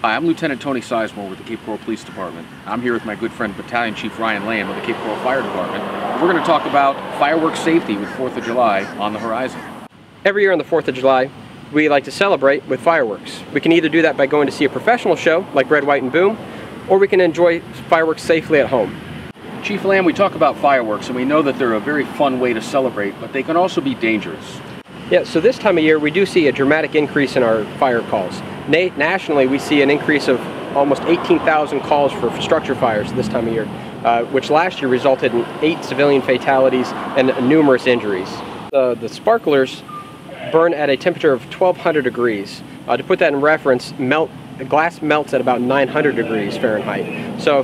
Hi, I'm Lieutenant Tony Sizemore with the Cape Coral Police Department. I'm here with my good friend Battalion Chief Ryan Lamb of the Cape Coral Fire Department. We're going to talk about fireworks safety with 4th of July on the horizon. Every year on the 4th of July, we like to celebrate with fireworks. We can either do that by going to see a professional show like Red, White, and Boom, or we can enjoy fireworks safely at home. Chief Lamb, we talk about fireworks and we know that they're a very fun way to celebrate, but they can also be dangerous. Yeah, so this time of year we do see a dramatic increase in our fire calls. Nationally, we see an increase of almost 18,000 calls for structure fires this time of year, which last year resulted in 8 civilian fatalities and numerous injuries. The sparklers burn at a temperature of 1200 degrees. To put that in reference, glass melts at about 900 degrees Fahrenheit. So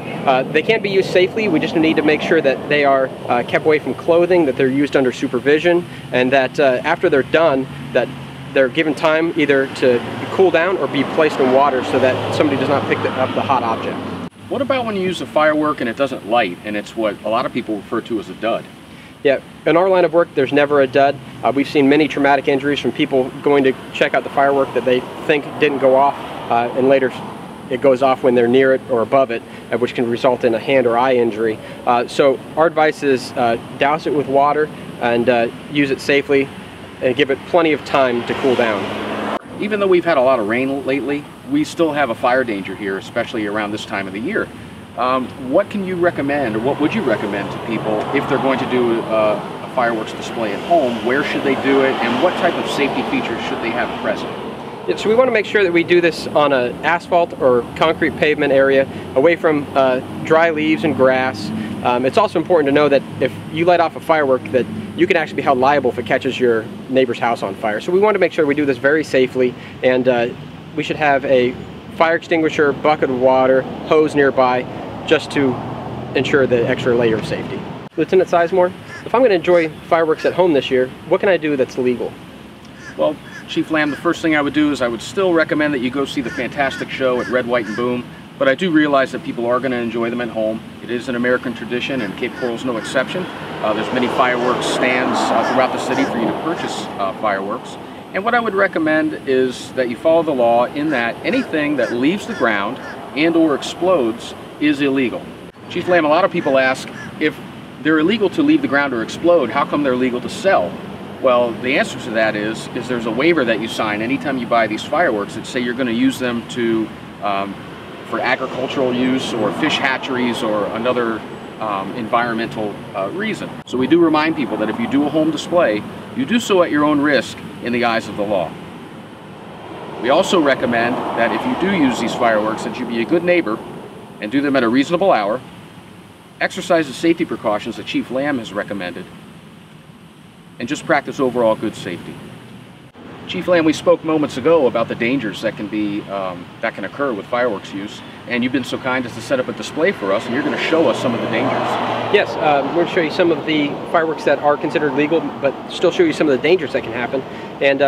they can be used safely. We just need to make sure that they are kept away from clothing, that they're used under supervision, and that after they're done, that they're given time either to cool down or be placed in water so that somebody does not pick up the hot object. What about when you use a firework and it doesn't light and it's what a lot of people refer to as a dud? Yeah, in our line of work, there's never a dud. We've seen many traumatic injuries from people going to check out the firework that they think didn't go off, and later it goes off when they're near it or above it, which can result in a hand or eye injury. So our advice is douse it with water and use it safely and give it plenty of time to cool down. Even though we've had a lot of rain lately, we still have a fire danger here, especially around this time of the year. What can you recommend, or what would you recommend to people if they're going to do a fireworks display at home? Where should they do it, and what type of safety features should they have present? Yeah, so we want to make sure that we do this on an asphalt or concrete pavement area, away from dry leaves and grass. It's also important to know that if you light off a firework, that you can actually be held liable if it catches your neighbor's house on fire. So we want to make sure we do this very safely, and we should have a fire extinguisher, bucket of water, hose nearby, just to ensure the extra layer of safety. Lieutenant Sizemore, if I'm going to enjoy fireworks at home this year, what can I do that's legal? Well, Chief Lamb, the first thing I would do is I would still recommend that you go see the fantastic show at Red, White, and Boom, but I do realize that people are going to enjoy them at home. It is an American tradition, and Cape Coral's no exception. There's many fireworks stands throughout the city for you to purchase fireworks. And what I would recommend is that you follow the law in that anything that leaves the ground and or explodes is illegal. Chief Lamb, a lot of people ask, if they're illegal to leave the ground or explode, how come they're legal to sell? Well, the answer to that is there's a waiver that you sign anytime you buy these fireworks that say you're going to use them to for agricultural use or fish hatcheries or another environmental reason. So we do remind people that if you do a home display, you do so at your own risk in the eyes of the law. We also recommend that if you do use these fireworks, that you be a good neighbor and do them at a reasonable hour, exercise the safety precautions that Chief Lamb has recommended, and just practice overall good safety. Chief Lamb, we spoke moments ago about the dangers that can occur with fireworks use, and you've been so kind as to set up a display for us, and you're going to show us some of the dangers. Yes, we're going to show you some of the fireworks that are considered legal, but still show you some of the dangers that can happen, and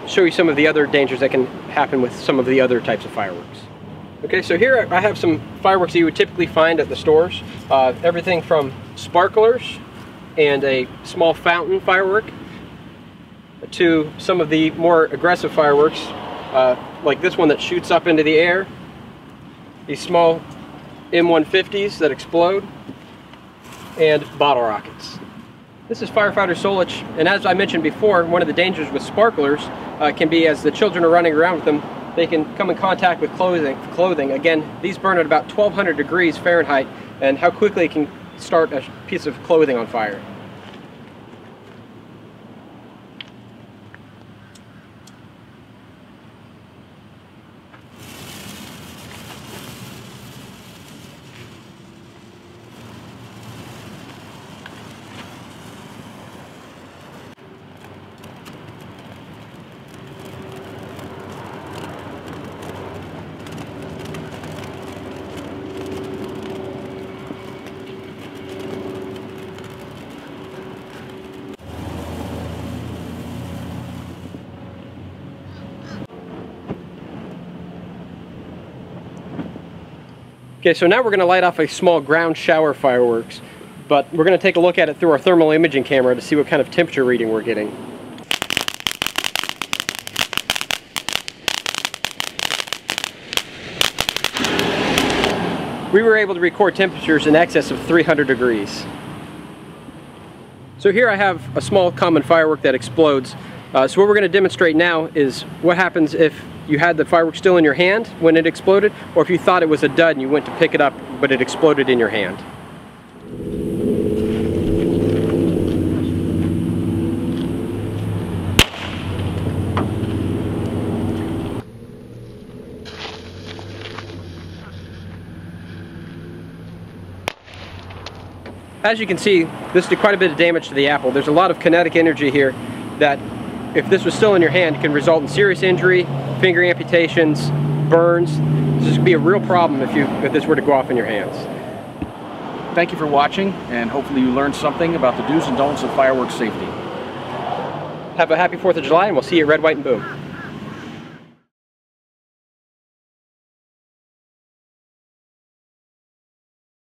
show you some of the other dangers that can happen with some of the other types of fireworks. Okay, so here I have some fireworks that you would typically find at the stores. Everything from sparklers and a small fountain firework to some of the more aggressive fireworks, like this one that shoots up into the air, these small M150s that explode, and bottle rockets. This is Firefighter Solich, and as I mentioned before, one of the dangers with sparklers can be, as the children are running around with them, they can come in contact with clothing. Again, these burn at about 1200 degrees Fahrenheit, and how quickly it can start a piece of clothing on fire. Okay, so now we're going to light off a small ground shower fireworks, but we're going to take a look at it through our thermal imaging camera to see what kind of temperature reading we're getting. we were able to record temperatures in excess of 300 degrees. So here I have a small common firework that explodes. So what we're going to demonstrate now is what happens if you had the firework still in your hand when it exploded, or if you thought it was a dud and you went to pick it up but it exploded in your hand. As you can see, this did quite a bit of damage to the apple. There's a lot of kinetic energy here that, if this was still in your hand, can result in serious injury, finger amputations, burns. This would be a real problem if this were to go off in your hands. Thank you for watching, and hopefully you learned something about the do's and don'ts of fireworks safety. Have a happy 4th of July, and we'll see you at Red, White, and Boom.